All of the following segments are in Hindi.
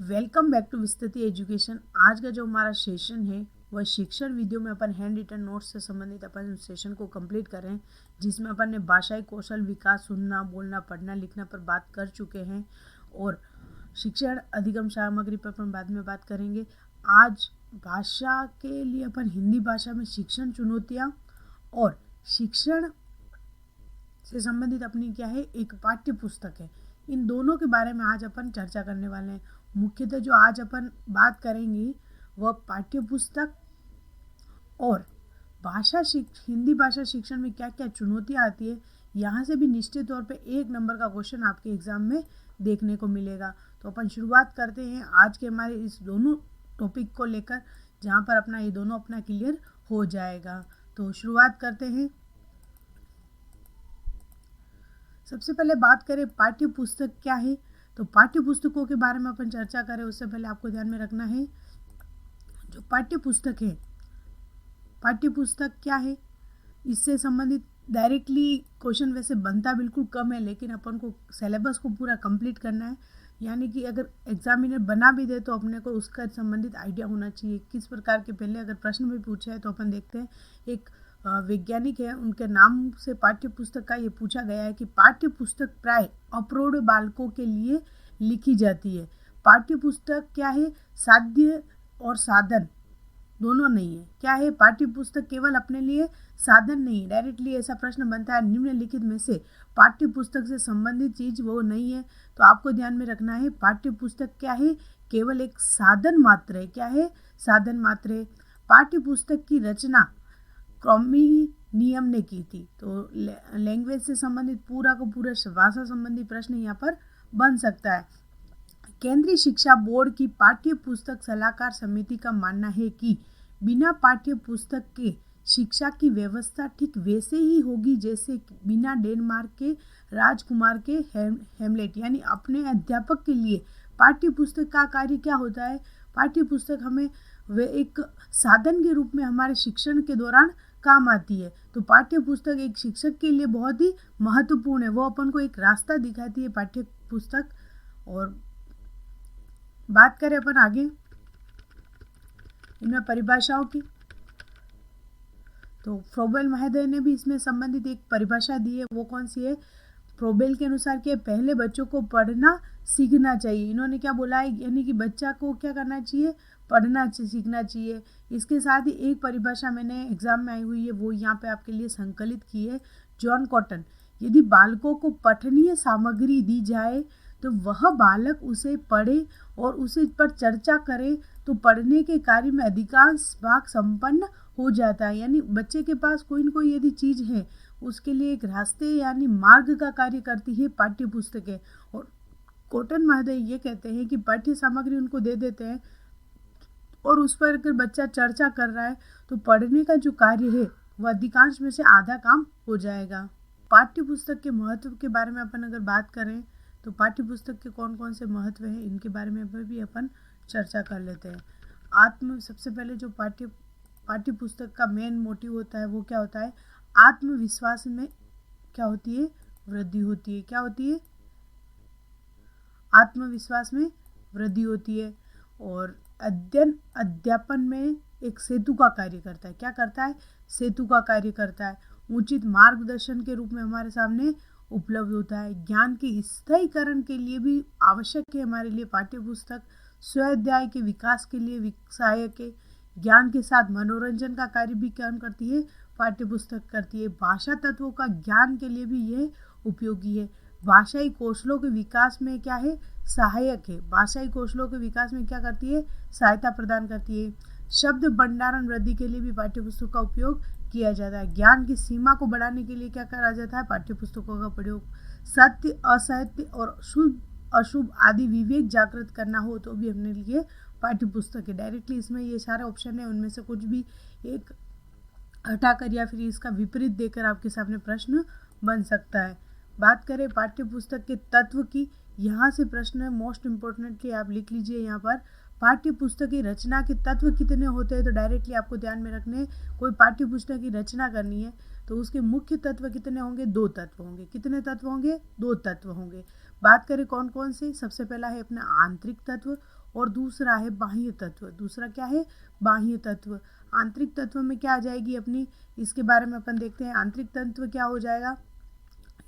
Welcome back to Vistriti education. आज का जो हमारा सेशन है वह शिक्षण वीडियो में अपन हैंड रिटन नोट्स से संबंधित अपन सेशन को कंप्लीट कर रहे हैं, जिसमें अपन ने भाषाई कौशल विकास, सुनना, बोलना, पढ़ना, लिखना पर बात कर चुके हैं और शिक्षण अधिगम सामग्री पर अपन बाद में बात करेंगे। आज भाषा के लिए अपन हिंदी भाषा में शिक्षण चुनौतियाँ और शिक्षण से संबंधित अपनी क्या है एक पाठ्य पुस्तक है, इन दोनों के बारे में आज अपन चर्चा करने वाले हैं। मुख्यतः जो आज अपन बात करेंगे वह पाठ्य पुस्तक और हिंदी भाषा शिक्षण में क्या क्या चुनौतियाँ आती है। यहाँ से भी निश्चित तौर पे 1 नंबर का क्वेश्चन आपके एग्जाम में देखने को मिलेगा। तो अपन शुरुआत करते हैं आज के हमारे इस दोनों टॉपिक को लेकर, जहाँ पर अपना ये दोनों अपना क्लियर हो जाएगा। तो शुरुआत करते हैं। सबसे पहले बात करें पाठ्य पुस्तक क्या है। तो पाठ्य पुस्तकों के बारे में अपन चर्चा करें उससे पहले आपको ध्यान में रखना है जो पाठ्य पुस्तक है, पाठ्य पुस्तक क्या है, इससे संबंधित डायरेक्टली क्वेश्चन वैसे बनता बिल्कुल कम है, लेकिन अपन को सिलेबस को पूरा कंप्लीट करना है। यानी कि अगर एग्जामिनर बना भी दे तो अपने को उसका संबंधित आइडिया होना चाहिए किस प्रकार के। पहले अगर प्रश्न भी पूछा है तो अपन देखते हैं, एक वैज्ञानिक है, उनके नाम से पाठ्य पुस्तक का ये पूछा गया है कि पाठ्य पुस्तक प्राय अप्रौढ़ बालकों के लिए लिखी जाती है। पाठ्य पुस्तक क्या है, साध्य और साधन दोनों नहीं है। क्या है, पाठ्य पुस्तक केवल अपने लिए साधन नहीं है। डायरेक्टली ऐसा प्रश्न बनता है निम्नलिखित में से पाठ्य पुस्तक से संबंधित चीज वो नहीं है। तो आपको ध्यान में रखना है पाठ्य पुस्तक क्या है, केवल एक साधन मात्र है। क्या है, साधन मात्र है। पाठ्य पुस्तक की रचना क्रॉमिनियम ने की थी। तो लैंग्वेज से संबंधित पूरा को पूरा भाषा संबंधी प्रश्न यहाँ पर बन सकता है। केंद्रीय शिक्षा बोर्ड की पाठ्य पुस्तक सलाहकार समिति का मानना है कि बिना पाठ्य पुस्तक के शिक्षा की व्यवस्था ठीक वैसे ही होगी जैसे बिना डेनमार्क के राजकुमार के हेमलेट। यानी अपने अध्यापक के लिए पाठ्य पुस्तक का कार्य क्या होता है, पाठ्य पुस्तक हमें वे एक साधन के रूप में हमारे शिक्षण के दौरान काम आती है। तो पाठ्य पुस्तक एक शिक्षक के लिए बहुत ही महत्वपूर्ण है, वो अपन को एक रास्ता दिखाती है पाठ्य पुस्तक। और बात करें अपन आगे इनमें परिभाषाओं की, तो फ्रोबेल महोदय ने भी इसमें संबंधित एक परिभाषा दी है। वो कौन सी है, फ्रोबेल के अनुसार कि पहले बच्चों को पढ़ना सीखना चाहिए। इन्होंने क्या बोला है, यानी कि बच्चा को क्या करना चाहिए, पढ़ना सीखना चाहिए। इसके साथ ही एक परिभाषा मैंने एग्जाम में आई हुई है, वो यहाँ पे आपके लिए संकलित की है जॉन कॉटन। यदि बालकों को पठनीय सामग्री दी जाए तो वह बालक उसे पढ़े और उसे पर चर्चा करे तो पढ़ने के कार्य में अधिकांश भाग संपन्न हो जाता है। यानी बच्चे के पास कोई न कोई यदि चीज है उसके लिए एक रास्ते यानी मार्ग का कार्य करती है पाठ्य पुस्तकें। और कॉटन महोदय ये कहते हैं कि पाठ्य सामग्री उनको दे देते हैं और उस पर अगर बच्चा चर्चा कर रहा है तो पढ़ने का जो कार्य है वह अधिकांश में से आधा काम हो जाएगा। पाठ्य पुस्तक के महत्व के बारे में अपन अगर बात करें तो पाठ्य पुस्तक के कौन कौन से महत्व हैं इनके बारे में भी अपन चर्चा कर लेते हैं। सबसे पहले जो पाठ्य पुस्तक का मेन मोटिव होता है वो क्या होता है, आत्मविश्वास में क्या होती है, वृद्धि होती है। क्या होती है, आत्मविश्वास में वृद्धि होती है। और अध्ययन अध्यापन में एक सेतु का कार्य करता है। क्या करता है, सेतु का कार्य करता है। उचित मार्गदर्शन के रूप में हमारे सामने उपलब्ध होता है। ज्ञान के स्थायीकरण के लिए भी आवश्यक है हमारे लिए पाठ्य पुस्तक। स्वाध्याय के विकास के लिए सहायक है। ज्ञान के साथ मनोरंजन का कार्य भी काम करती है पाठ्य पुस्तक करती है। भाषा तत्वों का ज्ञान के लिए भी यह उपयोगी है। भाषाई कौशलों के विकास में क्या है, सहायक है। भाषाई कौशलों के विकास में क्या करती है, सहायता प्रदान करती है। शब्द भंडारण वृद्धि के लिए भी पाठ्य पुस्तक का उपयोग किया जाता है। ज्ञान की सीमा को बढ़ाने के लिए क्या करा जाता है, पाठ्य पुस्तकों का प्रयोग। सत्य असत्य और शुभ अशुभ आदि विवेक जागृत करना हो तो भी अपने लिए पाठ्य पुस्तक है। डायरेक्टली इसमें ये सारे ऑप्शन है, उनमें से कुछ भी एक हटाकर या फिर इसका विपरीत देकर आपके सामने प्रश्न बन सकता है। बात करें पाठ्य पुस्तक के तत्व की, यहाँ से प्रश्न मोस्ट इम्पोर्टेंट के आप लिख लीजिए यहाँ पर। पाठ्य पुस्तक की रचना के तत्व कितने होते हैं, तो डायरेक्टली आपको ध्यान में रखने, कोई पाठ्य पुस्तक की रचना करनी है तो उसके मुख्य तत्व कितने होंगे, 2 तत्व होंगे। कितने तत्व होंगे, 2 तत्व होंगे। बात करें कौन कौन से, सबसे पहला है अपना आंतरिक तत्व और दूसरा है बाह्य तत्व। दूसरा क्या है? बाह्य तत्व। आंतरिक तत्व में क्या आ जाएगी अपनी, इसके बारे में अपन देखते हैं। आंतरिक तत्व क्या हो जाएगा?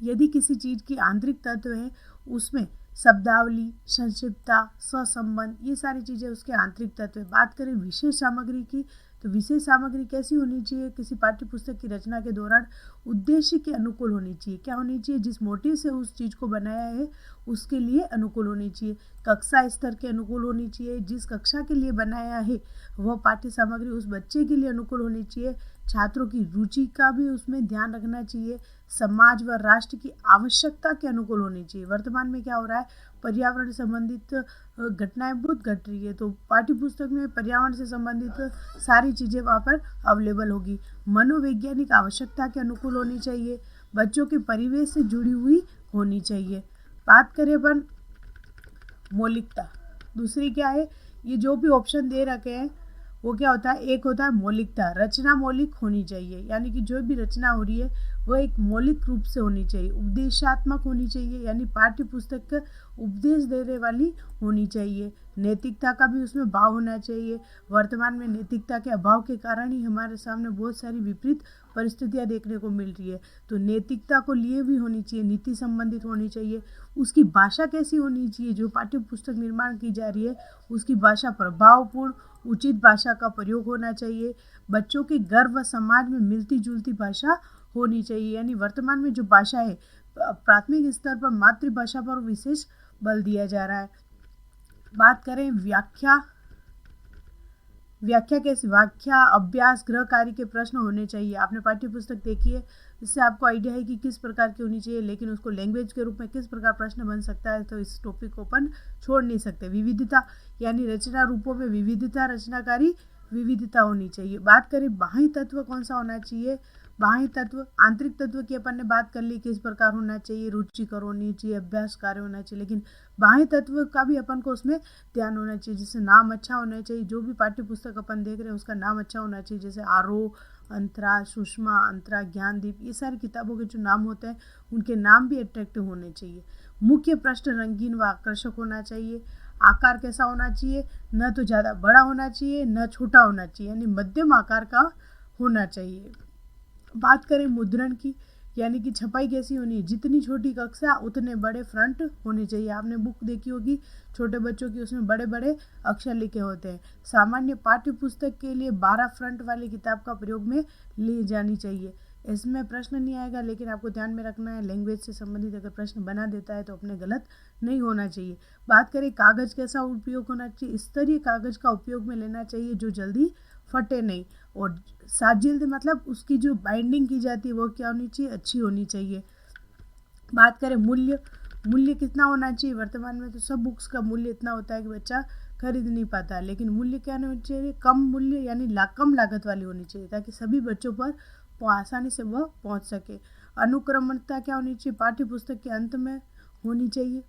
यदि किसी चीज की आंतरिक तत्व है उसमें शब्दावली, संक्षिप्तता, सहसंबंध, ये सारी चीजें उसके आंतरिक तत्व है। बात करें विशेष सामग्री की, तो विशेष सामग्री कैसी होनी चाहिए? किसी पाठ्य पुस्तक की रचना के दौरान उद्देश्य के अनुकूल होनी चाहिए। क्या होनी चाहिए? जिस मोटिव से उस चीज को बनाया है उसके लिए अनुकूल होनी चाहिए। कक्षा स्तर के अनुकूल होनी चाहिए। जिस कक्षा के लिए बनाया है वह पाठ्य सामग्री उस बच्चे के लिए अनुकूल होनी चाहिए। छात्रों की रुचि का भी उसमें ध्यान रखना चाहिए। समाज व राष्ट्र की आवश्यकता के अनुकूल होनी चाहिए। वर्तमान में क्या हो रहा है? पर्यावरण संबंधित घटनाएं बहुत घट रही है, तो पाठ्य पुस्तक में पर्यावरण से संबंधित सारी चीजें वहाँ पर अवेलेबल होगी। मनोवैज्ञानिक आवश्यकता के अनुकूल होनी चाहिए। बच्चों के परिवेश से जुड़ी हुई होनी चाहिए। बात करें अपन मौलिकता, दूसरी क्या है? ये जो भी ऑप्शन दे रखे हैं वो क्या होता है? एक होता है मौलिकता, रचना मौलिक होनी चाहिए, यानी कि जो भी रचना हो रही है वो एक मौलिक रूप से होनी चाहिए। उपदेशात्मक होनी चाहिए, यानी पाठ्य पुस्तक का उपदेश देने वाली होनी चाहिए। नैतिकता का भी उसमें भाव होना चाहिए। वर्तमान में नैतिकता के अभाव के कारण ही हमारे सामने बहुत सारी विपरीत परिस्थितियां देखने को मिल रही है, तो नैतिकता को लिए भी होनी चाहिए, नीति संबंधित होनी चाहिए। उसकी भाषा कैसी होनी चाहिए? जो पाठ्य पुस्तक निर्माण की जा रही है उसकी भाषा प्रभावपूर्ण, उचित भाषा का प्रयोग होना चाहिए। बच्चों के घर व समाज में मिलती जुलती भाषा होनी चाहिए, यानी वर्तमान में जो भाषा है प्राथमिक स्तर पर मातृभाषा पर विशेष बल दिया जा रहा है। बात करें व्याख्या कैसी? व्याख्या, अभ्यास, गृह कार्य के प्रश्न होने चाहिए। आपने पाठ्य पुस्तक देखी है, इससे आपको आइडिया है कि किस प्रकार की होनी चाहिए, लेकिन उसको लैंग्वेज के रूप में किस प्रकार प्रश्न बन सकता है, तो इस टॉपिक को अपन छोड़ नहीं सकते। विविधता, यानी रचना रूपों में विविधता, रचनाकारी विविधता होनी चाहिए। बात करें बाह्य तत्व कौन सा होना चाहिए? बाह्य तत्व, आंतरिक तत्व की अपन ने बात कर ली, किस प्रकार होना चाहिए, रुचिकर होनी चाहिए, अभ्यास कार्य होना चाहिए, लेकिन बाह्य तत्व का भी अपन को उसमें ध्यान होना चाहिए। जैसे नाम अच्छा होना चाहिए, जो भी पाठ्य पुस्तक अपन देख रहे हैं उसका नाम अच्छा होना चाहिए। जैसे आरोह, अंतरा, सुषमा, अंतरा, ज्ञानदीप, ये सारी किताबों के जो नाम होते हैं उनके नाम भी अट्रैक्टिव होने चाहिए। मुख्य प्रश्न रंगीन व आकर्षक होना चाहिए। आकार कैसा होना चाहिए? न तो ज़्यादा बड़ा होना चाहिए न छोटा होना चाहिए, यानी मध्यम आकार का होना चाहिए। बात करें मुद्रण की, यानी कि छपाई कैसी होनी है? जितनी छोटी कक्षा उतने बड़े फ्रंट होने चाहिए। आपने बुक देखी होगी छोटे बच्चों की, उसमें बड़े बड़े अक्षर लिखे होते हैं। सामान्य पाठ्य पुस्तक के लिए 12 फ्रंट वाली किताब का प्रयोग में ली जानी चाहिए। इसमें प्रश्न नहीं आएगा, लेकिन आपको ध्यान में रखना है लैंग्वेज से संबंधित अगर प्रश्न बना देता है तो अपने गलत नहीं होना चाहिए। बात करें कागज कैसा उपयोग होना चाहिए? स्तरीय कागज का उपयोग में लेना चाहिए जो जल्दी फटे नहीं, और साजिल्द मतलब उसकी जो बाइंडिंग की जाती है वो क्या होनी चाहिए? अच्छी होनी चाहिए। बात करें मूल्य कितना होना चाहिए? वर्तमान में तो सब बुक्स का मूल्य इतना होता है कि बच्चा खरीद नहीं पाता, लेकिन मूल्य क्या होना चाहिए? कम मूल्य, यानी कम लागत वाली होनी चाहिए, ताकि सभी बच्चों पर आसानी से वह पहुंच सके। अनुक्रमणता क्या होनी चाहिए? पाठ्य पुस्तक के अंत में होनी चाहिए।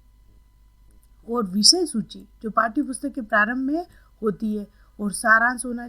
और विषय सूची जो पाठ्य पुस्तक के प्रारंभ में होती है। और सारांश होना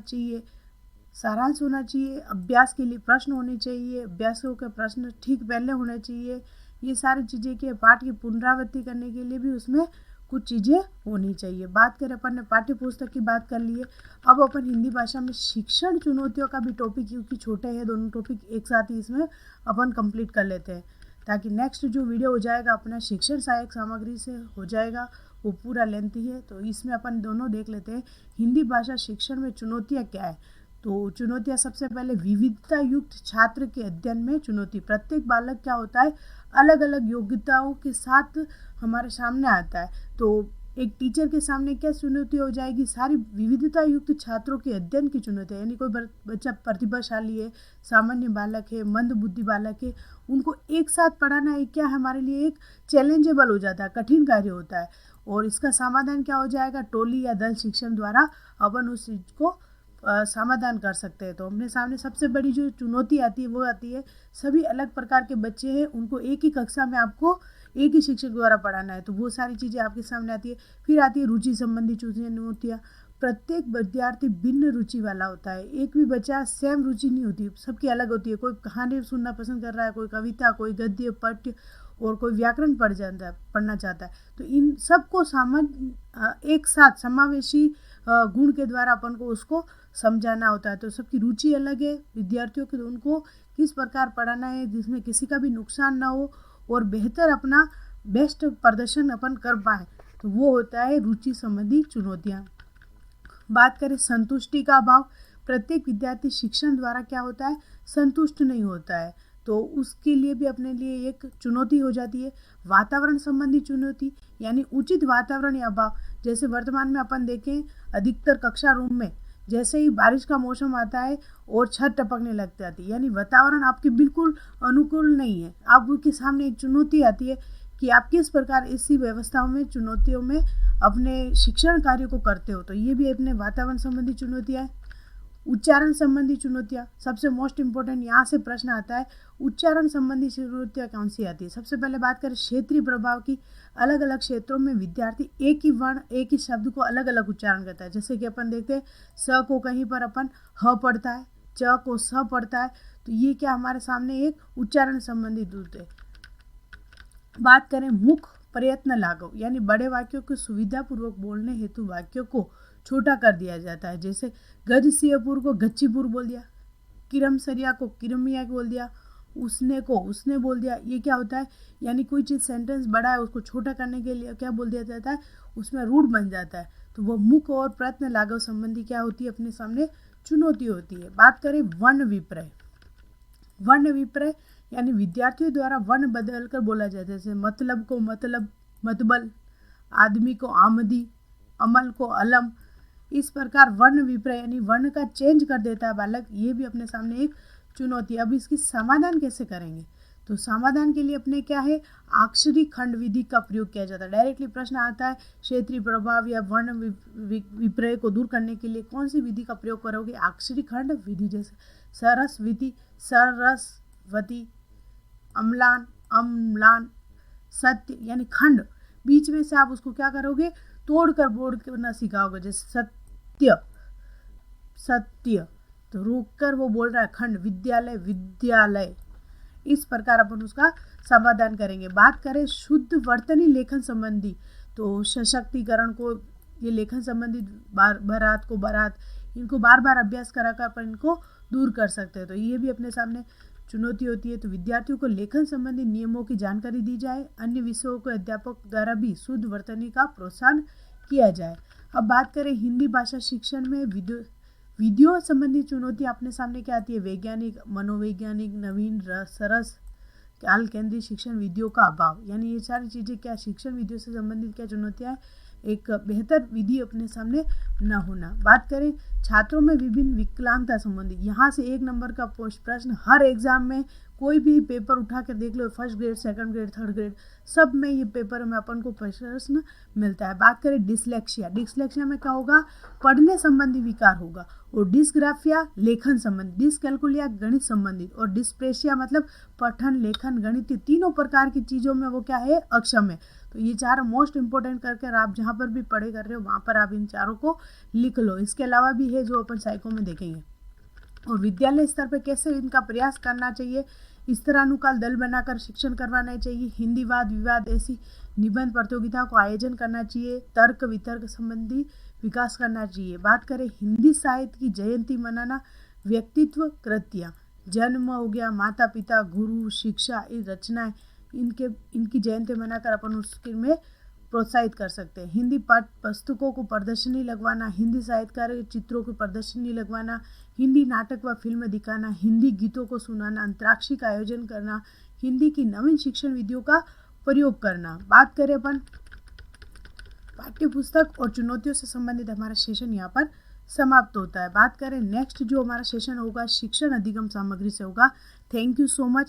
चाहिए। अभ्यास के लिए प्रश्न होने चाहिए, अभ्यासों के प्रश्न ठीक पहले होने चाहिए। ये सारी चीज़ें के पाठ की पुनरावृत्ति करने के लिए भी उसमें कुछ चीज़ें होनी चाहिए। बात करें, अपन ने पाठ्य पुस्तक की बात कर ली है, अब अपन हिंदी भाषा में शिक्षण चुनौतियों का भी टॉपिक, क्योंकि छोटे हैं दोनों टॉपिक एक साथ ही इसमें अपन कंप्लीट कर लेते हैं, ताकि नेक्स्ट जो वीडियो हो जाएगा अपना शिक्षण सहायक सामग्री से हो जाएगा, वो पूरा लेंथी है, तो इसमें अपन दोनों देख लेते हैं। हिंदी भाषा शिक्षण में चुनौतियाँ क्या है? तो चुनौतियाँ सबसे पहले विविधता युक्त छात्र के अध्ययन में चुनौती। प्रत्येक बालक क्या होता है? अलग अलग योग्यताओं के साथ हमारे सामने आता है, तो एक टीचर के सामने क्या चुनौती हो जाएगी? सारी विविधता युक्त छात्रों के अध्ययन की चुनौती है, यानी कोई बच्चा प्रतिभाशाली है, सामान्य बालक है, मंद बुद्धि बालक है, उनको एक साथ पढ़ाना है क्या हमारे लिए एक चैलेंजेबल हो जाता है, कठिन कार्य होता है। और इसका समाधान क्या हो जाएगा? टोली या दल शिक्षण द्वारा अपन उस चीज़ को समाधान कर सकते हैं। तो अपने सामने सबसे बड़ी जो चुनौती आती है वो आती है, सभी अलग प्रकार के बच्चे हैं, उनको एक ही कक्षा में आपको एक ही शिक्षक द्वारा पढ़ाना है, तो वो सारी चीज़ें आपके सामने आती है। फिर आती है रुचि संबंधी चुनौतियाँ। प्रत्येक विद्यार्थी भिन्न रुचि वाला होता है, एक भी बच्चा सेम रुचि नहीं होती, सबकी अलग होती है। कोई कहानी सुनना पसंद कर रहा है, कोई कविता, कोई गद्य, पद्य, और कोई व्याकरण पढ़ना चाहता है, तो इन सबको एक साथ समावेशी गुण के द्वारा अपन को उसको समझाना होता है। तो सबकी रुचि अलग है विद्यार्थियों की, तो उनको किस प्रकार पढ़ाना है जिसमें किसी का भी नुकसान ना हो और बेहतर अपना बेस्ट प्रदर्शन अपन कर पाए, तो वो होता है रुचि संबंधी चुनौतियाँ। बात करें संतुष्टि का अभाव, प्रत्येक विद्यार्थी शिक्षण द्वारा क्या होता है, संतुष्ट नहीं होता है, तो उसके लिए भी अपने लिए एक चुनौती हो जाती है। वातावरण संबंधी चुनौती यानी उचित वातावरण या अभाव, जैसे वर्तमान में अपन देखें अधिकतर कक्षा रूम में जैसे ही बारिश का मौसम आता है और छत टपकने लग जाती है, यानी वातावरण आपके बिल्कुल अनुकूल नहीं है। आपके सामने एक चुनौती आती है कि आप किस प्रकार इसी व्यवस्थाओं में चुनौतियों में अपने शिक्षण कार्य को करते हो, तो ये भी अपने वातावरण संबंधी चुनौतियाँ हैं। उच्चारण संबंधी चुनौतियाँ, सबसे मोस्ट इम्पोर्टेंट यहाँ से प्रश्न आता है, उच्चारण संबंधी चुनौतियाँ कौन सी आती है। सबसे पहले बात करें क्षेत्रीय प्रभाव की, अलग अलग क्षेत्रों में विद्यार्थी एक ही वर्ण एक ही शब्द को अलग अलग उच्चारण करता है। जैसे कि अपन देखते हैं स को कहीं पर अपन ह पढ़ता है, च को स पढ़ता है, तो ये क्या हमारे सामने एक उच्चारण संबंधी दूत है। बात करें मुख प्रयत्न लाघव, यानी बड़े वाक्यों को सुविधापूर्वक बोलने हेतु वाक्यों को छोटा कर दिया जाता है। जैसे गजसियापुर को गच्चीपुर बोल दिया, किरमसरिया को किरमिया बोल दिया, उसने को उसने बोल दिया। ये क्या होता है, यानी कोई चीज़ सेंटेंस बड़ा है उसको छोटा करने के लिए क्या बोल दिया जाता है, उसमें रूढ़ बन जाता है। तो वो मुख और प्रयत्न लाघव संबंधी क्या होती है, अपने सामने चुनौती होती है। बात करें वर्ण विपर्य, वर्ण विपर्य यानी विद्यार्थियों द्वारा वर्ण बदल कर बोला जाता है। जैसे मतलब को मतलब मतबल, आदमी को आमदी, अमल को अलम, इस प्रकार वर्ण विपर्य यानी वर्ण का चेंज कर देता है बालक, ये भी अपने सामने एक चुनौती। अब इसकी समाधान कैसे करेंगे, तो समाधान के लिए अपने क्या है, अक्षरी खंड विधि का प्रयोग किया जाता है। डायरेक्टली प्रश्न आता है क्षेत्रीय प्रभाव या वर्ण विपर्य को दूर करने के लिए कौन सी विधि का प्रयोग करोगे, अक्षरी खंड विधि। जैसे सरस्वती, सरस्वती, अम्लान, अम्लान, सत्य, यानी खंड बीच में से आप उसको क्या करोगे, तोड़ कर बोर्ड करना सिखाओगे। जैसे सत्य, सत्य, तो रोक कर वो बोल रहा है खंड, विद्यालय, विद्यालय, इस प्रकार अपन उसका समाधान करेंगे। बात करें शुद्ध वर्तनी लेखन संबंधी, तो सशक्तिकरण को, ये लेखन संबंधी बारात को बारात, इनको बार बार अभ्यास कराकर अपन इनको दूर कर सकते हैं, तो ये भी अपने सामने चुनौती होती है। तो विद्यार्थियों को लेखन संबंधी नियमों की जानकारी दी जाए, अन्य विषयों को अध्यापक द्वारा भी शुद्ध वर्तनी का प्रोत्साहन किया जाए। अब बात करें हिंदी भाषा शिक्षण में विधियों संबंधी चुनौती अपने सामने क्या आती है, वैज्ञानिक, मनोवैज्ञानिक, नवीन, सरस, काल केंद्रीय शिक्षण विधियों का अभाव, यानी ये सारी चीज़ें क्या शिक्षण विधियों से संबंधित क्या चुनौतियाँ हैं, एक बेहतर विधि अपने सामने न होना। बात करें छात्रों में विभिन्न विकलांगता संबंधी, यहाँ से 1 नंबर का प्रश्न हर एग्जाम में, कोई भी पेपर उठा कर देख लो, first grade, second grade, third grade, सब में ये पेपर में अपन को प्रश्न मिलता है। बात करें डिसलेक्सिया, डिसलेक्सिया में क्या होगा, पढ़ने संबंधी विकार होगा, और डिस्ग्राफिया लेखन संबंधी, डिसकैल्कुलिया गणित संबंधित, और डिस्प्रेसिया मतलब पठन, लेखन, गणित, तीनों प्रकार की चीज़ों में वो क्या है, अक्षम है। तो ये 4 मोस्ट इंपॉर्टेंट करके आप जहाँ पर भी पढ़े कर रहे हो वहाँ पर आप इन 4 को लिख लो। इसके अलावा भी है जो अपन साइको में देखेंगे। और विद्यालय स्तर पर कैसे इनका प्रयास करना चाहिए, इस तरह अनुकाल दल बनाकर शिक्षण करवाना चाहिए, हिंदी वाद विवाद ऐसी निबंध प्रतियोगिता को आयोजन करना चाहिए, तर्क वितर्क संबंधी विकास करना चाहिए। बात करें हिंदी साहित्य की जयंती मनाना, व्यक्तित्व कृतियाँ, जन्म हो गया, माता पिता, गुरु, शिक्षा, ये रचनाएं, इनकी जयंती मनाकर अपन उसके में प्रोत्साहित कर सकते हैं। हिंदी पाठ्य पुस्तकों को प्रदर्शनी लगवाना, हिंदी साहित्यकार चित्रों की प्रदर्शनी लगवाना, हिंदी नाटक व फिल्म दिखाना, हिंदी गीतों को सुनाना, अंतराक्षरी का आयोजन करना, हिंदी की नवीन शिक्षण विधियों का प्रयोग करना। बात करें अपन पाठ्य पुस्तक और चुनौतियों से संबंधित हमारा सेशन यहाँ पर समाप्त होता है। बात करें नेक्स्ट जो हमारा सेशन होगा शिक्षण अधिगम सामग्री से होगा। Thank you so much.